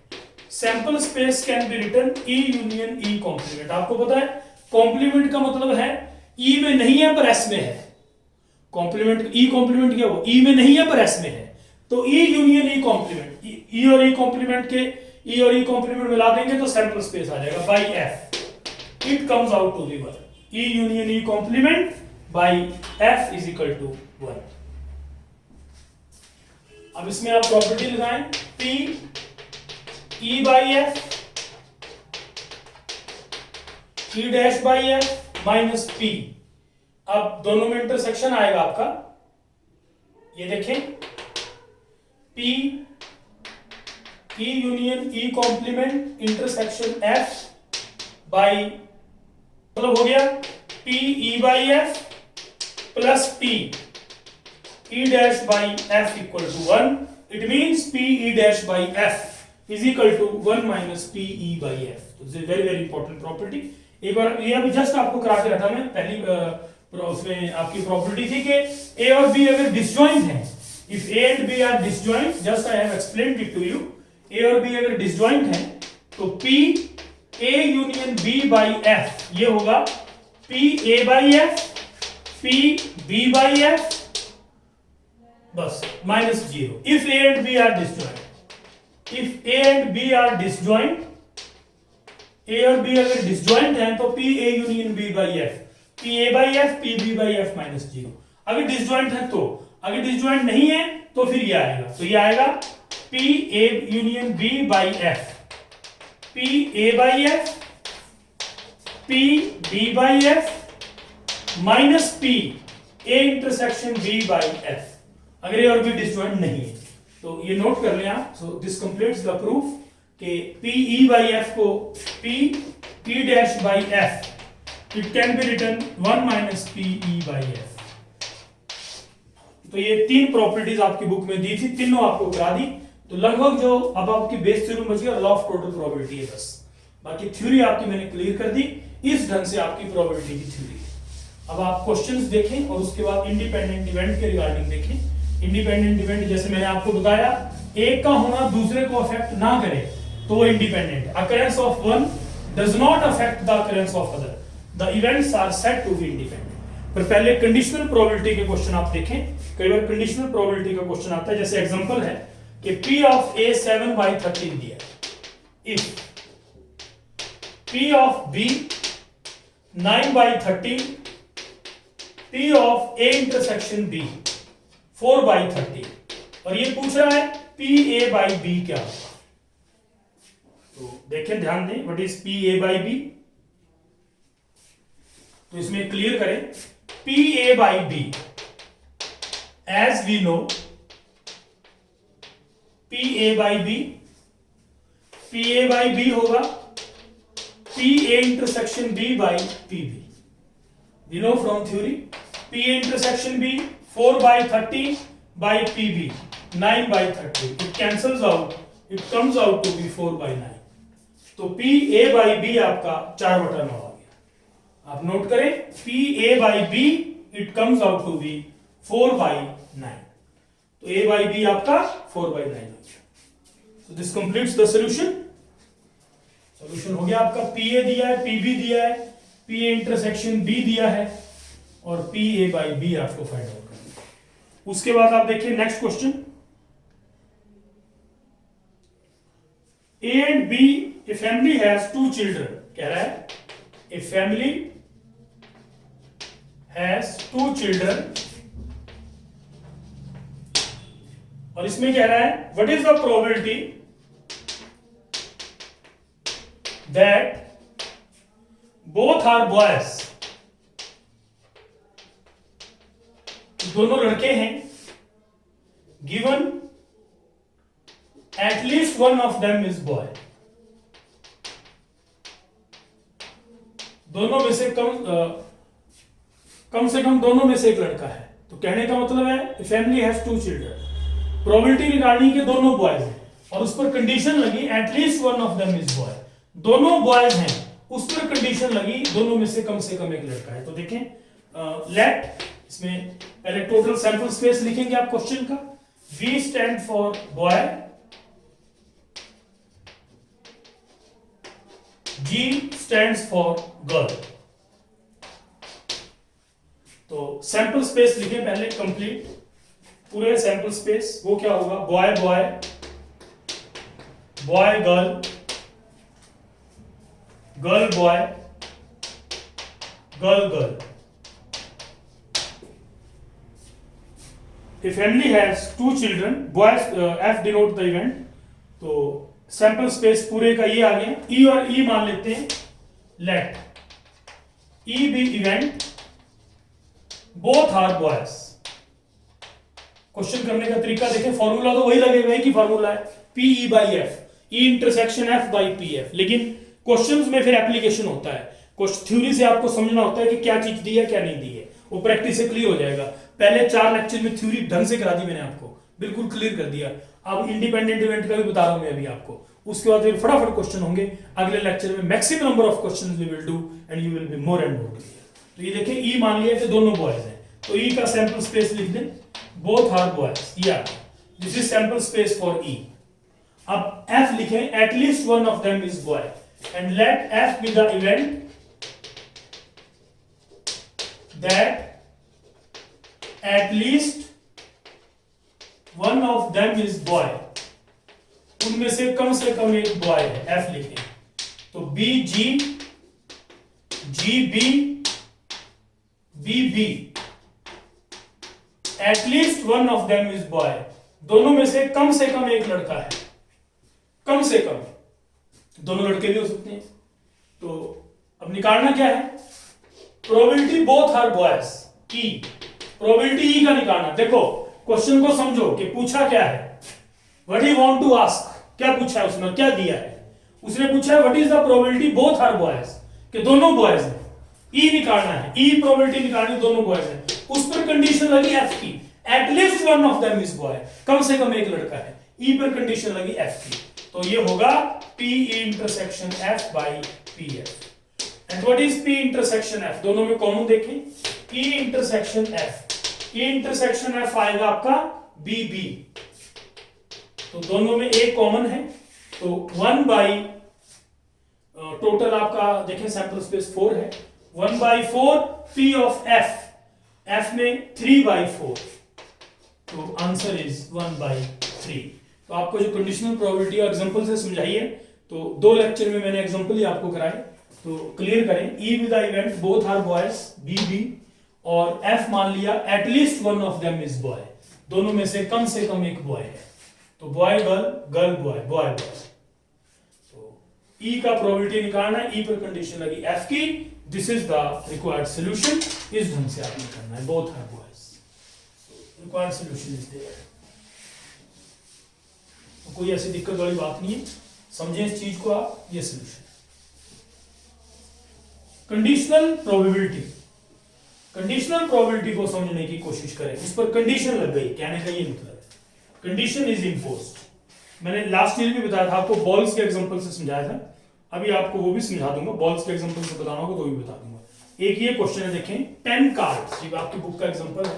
Sample space can be written E union E complement. आपको पता है complement का मतलब है E में नहीं है पर S में है। कॉम्प्लीमेंट, ई कॉम्प्लीमेंट क्या हो, ई में नहीं है पर एस में है, तो ई यूनियन ई कॉम्प्लीमेंट, ई और ई कॉम्प्लीमेंट के ई और ई कॉम्प्लीमेंट मिला देंगे तो सैंपल स्पेस आ जाएगा by F, it comes out to be 1। E union E complement by F is equal to 1। अब इसमें आप प्रॉपर्टी लगाएं, P E by F, E dash by F minus P. अब दोनों में इंटरसेक्शन आएगा आपका, ये देखें, P E union E complement intersection F by, मतलब हो गया P E by F plus P E dash by F equal to 1। It means P E dash by F is equal to 1 minus P E by F। तो very very important property. एक बार ये अभी just आपको करा के रखा मैं, पहली उसमें आपकी प्रॉपर्टी थी कि ए और बी अगर डिसजॉइंट हैं, if A and B are disjoint, just I have explained it to you, A और बी अगर डिसजॉइंट हैं तो P A union B by F ये होगा P A by F P B by F बस minus 0। If A and B are disjoint, if A and B are disjoint, A और B अगर disjoint हैं तो P A union B by F P A by F P B by F minus 0। अगर disjoint है तो, अगर disjoint नहीं है तो फिर ये आएगा, तो ये आएगा P A union B by F P A by F P B by F minus P A intersection B by F, अगर ये और भी डिसजॉइंट नहीं है तो ये नोट कर लें आप। So this completes the proof कि पी ई बाई एफ को P E dash by F it can be written 1 minus P E by F. तो ये तीन प्रॉपर्टीज आपकी बुक में दी थी, तीनों आपको करा दी। तो लगभग जो अब आपकी बेस थ्योरम बच गया, लॉ ऑफ टोटल प्रोबेबिलिटी है बस, बाकी थ्योरी आपकी मैंने क्लियर कर दी। इस ढंग से आपकी प्रोबेबिलिटी की थ्योरी। अब आप क्वेश्चंस देखें और उसके बाद इंडिपेंडेंट इवेंट के रिगार्डिंग देखें। इंडिपेंडेंट इवेंट जैसे मैंने आपको बताया, एक का होना दूसरे को अफेक्ट ना करे तो वो independent. Occurrence of one does not affect the occurrence of other, the events are said to be independent. पर पहले कंडीशनल प्रोबेबिलिटी के क्वेश्चन आप देखें, कई बार कंडीशनल प्रोबेबिलिटी का क्वेश्चन आता है। जैसे एग्जांपल है कि P ऑफ A 7/13 दिया है, if P of B 9/13, P of A intersection B 4/13, और ये पूछ रहा है P A by B क्या होगा। तो देखें, ध्यान दें, what is P A by B। तो इसमें क्लियर करें, P A by B as we know, P A by B, P A by B होगा P A intersection B by P B। We know from theory, P A intersection B 4/13 by P B 9/13, it cancels out, it comes out to be 4/9। तो P A by B आपका 4/9 आ गया। आप note करें, P A by B it comes out to be 4/9। तो A by B आपका 4/9 हो गया। So this completes the solution। Solution हो गया आपका। P A दिया है, P B दिया है, P A इंटरसेक्शन B दिया है, और P A by B आपको फाइंड आउट उसके बाद आप देखिए next question, A and B, a family has 2 children, कह रहा है ए फैमिली हैज 2 चिल्ड्रन, और इसमें कह रहा है what is the probability that both are boys, दोनों लड़के हैं, given at least one of them is boy, दोनों में से कम से कम दोनों में से एक लड़का है। तो कहने का मतलब है फैमिली हैज 2 चिल्ड्रन, प्रोबेबिलिटी निकालनी कि दोनों बॉयज हैं, और उस पर कंडीशन लगी eight least one of them is boy, दोनों बॉयज हैं, उस पर कंडीशन लगी दोनों में से कम एक लड़का है। तो देखें लेट, इसमें पहले टोटल सैंपल स्पेस लिखेंगे आप क्वेश्चन का, V stand for boy, G stands for girl. तो सैंपल स्पेस लिखें पहले कंप्लीट, पूरे सैंपल स्पेस, वो क्या होगा, boy boy, boy girl, girl boy, girl girl. A family has 2 children, boys, F denote the event, तो sample space पूरे का ये आ गया, E और E मान लेते हैं, let E be event, both are boys। Question करने का तरीका देखें, फॉर्मूला तो वही लगेगा कि फॉर्मूला है PE by F, E intersection F by PF, लेकिन क्वेश्चंस में फिर एप्लीकेशन होता है, थ्योरी से आपको समझना होता है कि क्या चीज दी है क्या नहीं दी है, वो प्रैक्टिस से क्लियर हो जाएगा। पहले 4 लेक्चर में थ्योरी ढंग से करा दी मैंने आपको, बिल्कुल क्लियर कर दिया। अब इंडिपेंडेंट इवेंट का भी बता रहा हूं मैं अभी आपको, उसके बाद फिर फटाफट क्वेश्चन होंगे अगले लेक्चर में, maximum number of questions we will do and you will be more and more clear. तो ये देखिए ई मान लिया कि दोनों बॉयज हैं, तो ई का सैंपल स्पेस लिख दें, बोथ आर बॉयज, या this is sample space for E. अब एफ लिखें, at least one of them is boy, and let F be the event that at least one of them is boy, उनमें से कम एक boy है, F लिखें। तो B G, G B, B B, at least one of them is boy, दोनों में से कम एक लड़का है, कम से कम, दोनों लड़के भी हो सकते हैं। तो अब निकालना क्या है, probability both are boys, E, probability E का निकालना। देखो क्वेश्चन को समझो कि पूछा क्या है, what you want to ask, क्या पूछा है उसने, क्या दिया है, उसने पूछा है what is the probability both are boys, कि दोनों बॉयज हैं, ई निकालना है, ई प्रोबेबिलिटी निकालनी, दोनों बॉयज हैं, उस पर कंडीशन लगी एफ की, at least one of them is boy, कम से कम एक लड़का है, ई पर कंडीशन लगी एफ की, तो ये होगा P intersection F by P F. And what is P intersection F, दोनों में कॉमन देखें, पी इंटरसेक्शन एफ, ये इंटरसेक्शन एफ आएगा आपका बी बी, तो दोनों में एक कॉमन है, तो 1 बाई टोटल आपका देखें सैंपल स्पेस 4 है, 1 by 4 P of F, F में 3 बाई 4, तो आंसर इज 1 बाई 3। तो आपको जो कंडीशनल प्रोबेबिलिटी और एग्जांपल से समझाई है, तो 2 लेक्चर में मैंने एग्जांपल ही आपको कराए, तो क्लियर करें। E with the event both are boys, B B, और एफ मान लिया at least one of them is boy, दोनों में से कम एक बॉय है, तो boy girl, girl boy, boy boy. तो ई का प्रोबेबिलिटी निकालना है, ई पर कंडीशन लगी एफ की, this is the required solution, इस ढंग से आपने करना है, both are boys, required solution is there. तो कोई ऐसी दिक्कत वाली बात नहीं है, समझें इस चीज को आप, ये solution. Conditional probability, conditional probability को समझने की कोशिश करें, उस पर कंडीशन लग गई, कहने का ये मतलब है, कंडीशन इज इम्पोज्ड। मैंने लास्ट ईयर भी बताया था आपको, बॉल्स के एग्जांपल से समझाया था, अभी आपको वो भी समझा दूंगा, बॉल्स के एग्जांपल से बताना होगा तो भी बता दूंगा। एक ये क्वेश्चन है, देखें 10 कार्ड्स, ये आपकी बुक का एग्जांपल है,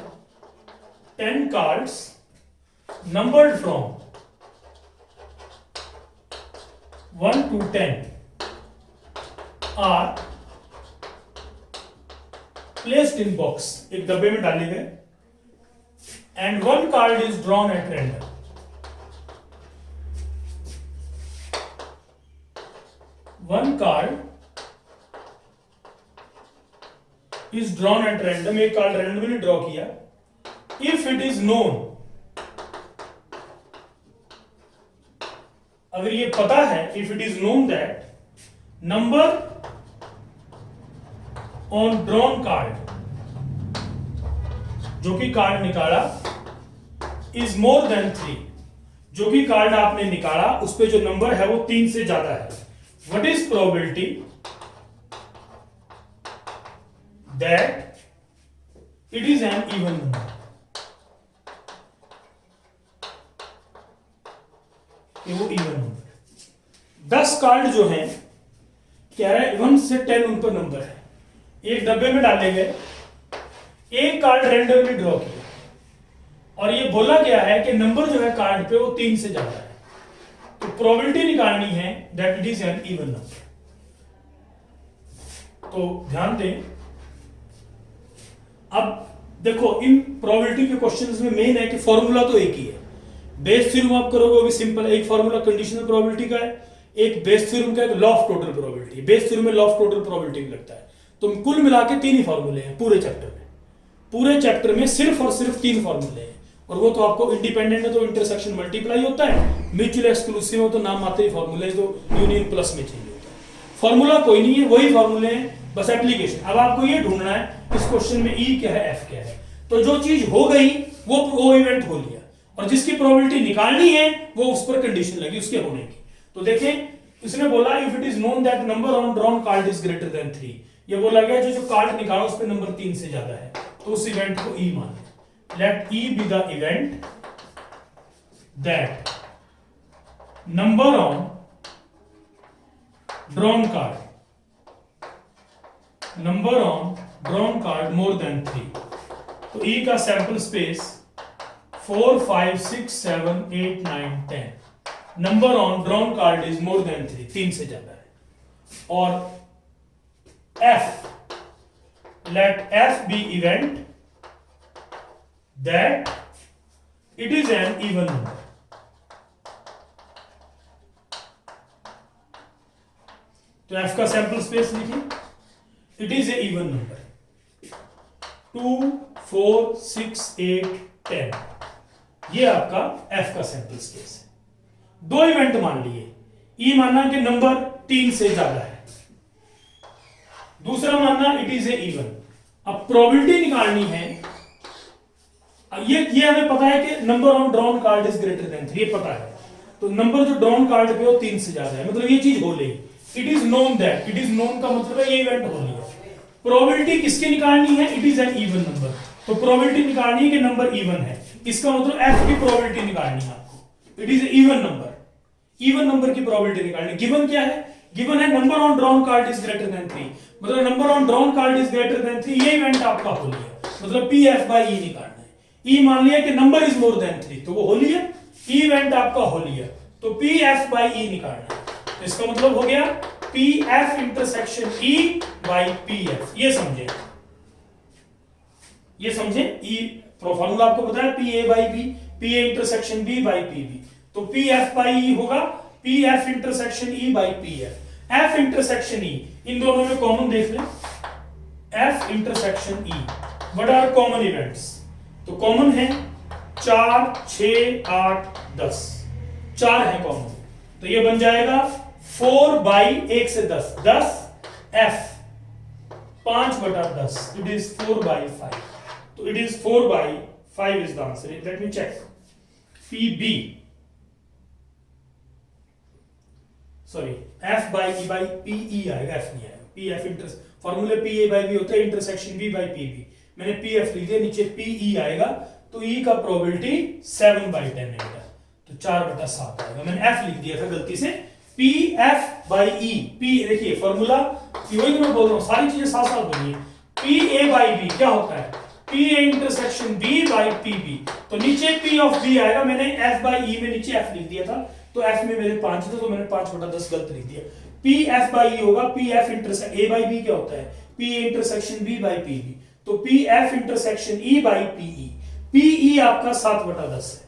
10 cards numbered from 1 to 10 are placed in box, एक डब्बे में डाले गए, and one card is drawn at random. One card is drawn at random. एक कार्ड randomly ड्रॉ किया. If it is known, अगर ये पता है, if it is known that number on drawn card, जो कि कार्ड निकाला, is more than 3, जो कि कार्ड आपने निकाला उस पे जो नंबर है वो 3 से ज्यादा है. What is probability that it is an even number? ये वो इवन नंबर. 10 कार्ड जो हैं, कह रहा है 1 से 10 उन पर नंबर है, एक डब्बे में डाले गए, एक कार्ड रेंडमली ड्रॉ किया और ये बोला गया है कि नंबर जो है कार्ड पे वो 3 से ज्यादा है. तो प्रोबेबिलिटी निकालनी है that it is an even number. तो ध्यान दें, अब देखो इन प्रोबेबिलिटी के क्वेश्चंस में मेन है कि फॉर्मूला तो एक ही है. बेस थ्योरम आप करोगे वो भी सिंपल है. एक फॉर्मूला कंडीशनल प्रोबेबिलिटी का है, एक बेस थ्योरम का है, law of total probability. Bayes theorem में लॉ ऑफ टोटल प्रोबेबिलिटी भी लगता है. तो कुल मिला के 3 ही फॉर्मूले हैं पूरे चैप्टर में. पूरे चैप्टर में सिर्फ और सिर्फ 3 फॉर्मूले हैं. और वो तो आपको इंडिपेंडेंट है तो इंटरसेक्शन मल्टीप्लाई होता है, म्यूचुअल एक्सक्लूसिव हो तो नाम आते ही फॉर्मूले तो यूनियन प्लस में चाहिए होता है. फॉर्मूला कोई नहीं है, वही फॉर्मूले हैं, बस एप्लीकेशन. अब आपको ये ढूंढना है इस क्वेश्चन में ई क्या है, एफ क्या है. तो जो चीज हो गई वो इवेंट हो लिया, और जिसकी प्रोबेबिलिटी निकालनी है वो उस पर कंडीशन लगी उसके होने की. तो देखें, इसने बोला if it is known that number on drawn card is greater than 3. ये बोला गया जो कार्ड निकाला उस पर नंबर 3 से ज्यादा है, तो उस इवेंट को ई मान. Let E be the event that number on drawn card more than 3. तो E का sample space 4, 5, 6, 7, 8, 9, 10. Number on drawn card is more than 3, 3 से ज्यादा है. और F, let F be event that it is an even number. तो F का sample space लिखिए, it is a even number. 2, 4, 6, 8, 10. ये आपका F का सैंपल स्पेस है. 2 इवेंट मान लिए. E मानना कि नंबर 3 से ज्यादा है, दूसरा मानना इट इज ए इवन. अब प्रोबेबिलिटी निकालनी है. ये हमें पता है कि number on drawn card is greater than 3, ये पता है. तो नंबर जो ड्रॉन कार्ड पे वो 3 से ज्यादा है, मतलब ये चीज हो गई. It is known that, it is known का मतलब है ये इवेंट हो लिया. प्रोबेबिलिटी किसकी निकालनी है, it is an even number. तो प्रोबेबिलिटी निकालनी है कि नंबर इवन है, इसका मतलब एफ की प्रोबेबिलिटी निकालनी है आपको. It is even number, even number की प्रोबेबिलिटी निकालनी. गिवन क्या है, गिवन है number on drawn card is greater than 3, मतलब number on drawn card is greater than 3, ये इवेंट आपका हो लिया. मतलब पी एफ बाई ई निकालना है. ई मान लिया कि नंबर इज मोर देन 3, तो वो हो लिया, ई इवेंट आपका हो लिया. तो पी एफ बाई ई निकालना है. तो इसका मतलब हो गया P F intersection E by P F. ये समझे, ये समझे. ई फॉर्मूला आपको पता है, P A by B, P A intersection B by P B. तो पी एफ बाई ई होगा P F intersection E by P F. F intersection E, इन दोनों में कॉमन देख लें. F intersection E, what are common events? तो common है 4, 6, 8, 10. 4 है कॉमन, तो ये बन जाएगा 4 बाई 1 से 10, 10 F 5/10. It is 4 by 5. तो it is 4 by 5 is the answer. Let me check. PB, sorry, F by E by PE आएगा, F नहीं आएगा. PF इंटर फॉर्मूले PA बाई B होता है, इंटरसेक्शन B बाई PB. मैंने PF लिख दिया, नीचे PE आएगा. तो E का प्रोबेबिलिटी 7/10 है बेटा, तो 4/7 आएगा. मैंने F लिख दिया था गलती से. PF बाई E, P देखिए फॉर्मूला वही तो मैं बोल रहा हूं, सारी चीजें साथ साथ बनिए. PA बाई B क्या होता है, PA intersection B by PB. तो नीचे P ऑफ B आएगा. मैंने F बाई E में नीचे F लिख दिया था, तो F में मेरे 5 था, तो मैंने 5/10 गलत लिख दिया. PF बाई E होगा PF intersection A by B क्या होता है, PA intersection B by PB. तो PF intersection E by PE. P E आपका 7/10 है,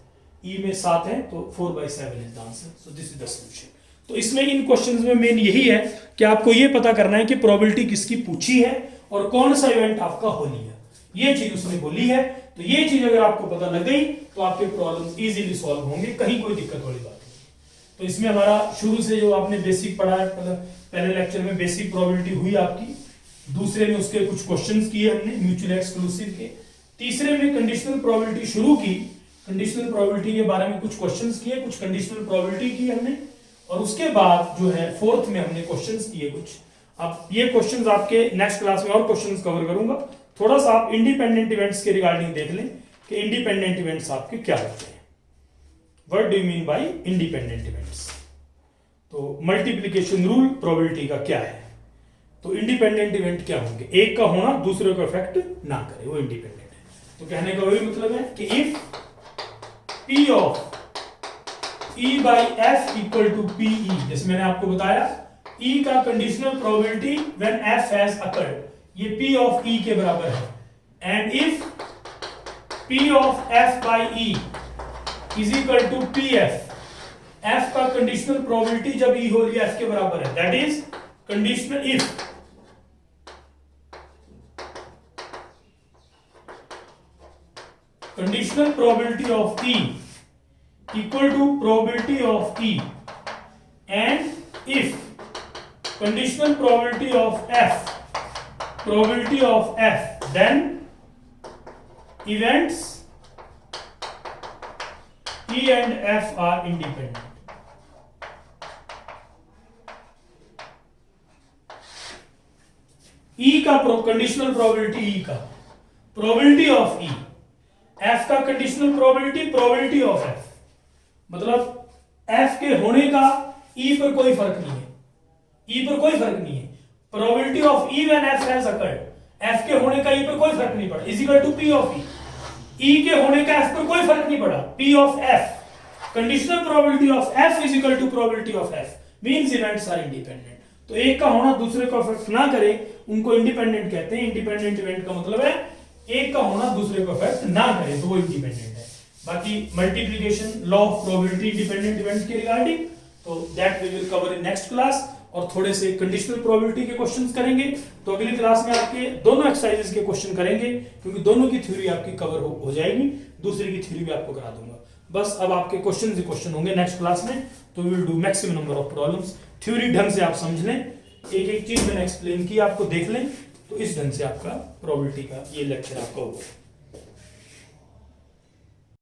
ई में 7 है तो 4/7 is the answer. So this is the solution. तो इसमें इन क्वेश्चंस में मेन यही है कि आपको ये पता करना है कि प्रोबेबिलिटी किसकी पूछी है और कौन सा इवेंट आपका हो लिया, ये चीज उसने बोली है। तो ये चीज अगर आपको पता लग गई तो आपके प्रॉब्लम्स इजीली सॉल्व होंगे, कहीं कोई दिक्कत वाली बात नहीं। तो इसमें हमारा शुरू से जो आपने बेसिक पढ़ा है, पहले लेक्चर में बेसिक प्रोबेबिलिटी हुई आपकी, दूसरे में उसके कुछ क्वेश्चंस किए हमने म्यूचुअल एक्सक्लूसिव के, तीसरे में कंडीशनल प्रोबेबिलिटी शुरू की, कंडीशनल प्रोबेबिलिटी के बारे में कुछ क्वेश्चंस किए, कुछ कंडीशनल प्रोबेबिलिटी की हमने, और उसके बाद जो है फोर्थ में हमने क्वेश्चंस किए कुछ। अब ये क्वेश्चंस आपके नेक्स्ट क्लास में और क्वेश्चंस कवर करूंगा। थोड़ा सा आप इंडिपेंडेंट इवेंट्स के रिगार्डिंग देख लें कि इंडिपेंडेंट इवेंट्स आपके क्या होते हैं। What do you mean by independent events? तो मल्टीप्लिकेशन रूल प्रोबेबिलिटी का क्या है, तो इंडिपेंडेंट इवेंट क्या होंगे? एक का होना दूसरे को इफेक्ट ना करे, वो इंडिपेंडेंट है। तो कहने का वही मतलब है कि if P of E by F equal to PE, जैसे मैंने आपको बताया E का conditional probability when F has occurred, ये P ऑफ E के बराबर है। And if P of F by E is equal to PF, F का कंडीशनल प्रोबेबिलिटी जब E होल F के बराबर है, that is conditional if conditional probability of E equal to probability of E, and if conditional probability of F, then events E and F are independent. E का conditional probability, E का probability of E, F का conditional probability of F, मतलब F के होने का E पर कोई फर्क नहीं है, E पर कोई फर्क नहीं है। Probability of E when F has occurred, F के होने का E पर कोई फर्क नहीं पड़ा, is equal to P of E, E के होने का F पर कोई फर्क नहीं पड़ा, P of F, conditional probability of F is equal to probability of F, means events are independent. तो एक का होना दूसरे को अफेक्ट ना करे, उनको इंडिपेंडेंट कहते हैं। इंडिपेंडेंट इवेंट का मतलब है एक का होना दूसरे को अफेक्ट ना करे, तो वो इंडिपेंडेंट है। बाकी multiplication law of probability independent event के रिगार्डिंग, तो that we will cover in next class, और थोड़े से कंडीशनल प्रोबेबिलिटी के क्वेश्चंस करेंगे। तो अगली क्लास में आपके दोनों एक्सरसाइजेस के क्वेश्चन करेंगे, क्योंकि दोनों की थ्योरी आपकी कवर हो जाएगी, दूसरे की थ्योरी भी आपको करा दूंगा। बस अब आपके क्वेश्चन ही क्वेश्चन होंगे नेक्स्ट क्लास में, तो we will do maximum number of problems. Theory ढंग से आप समझ लें, एक एक चीज मैंने एक्सप्लेन की आपको देख लें, तो इस ढंग से आपका प्रोबेबिलिटी का ये लेक्चर आपका होगा।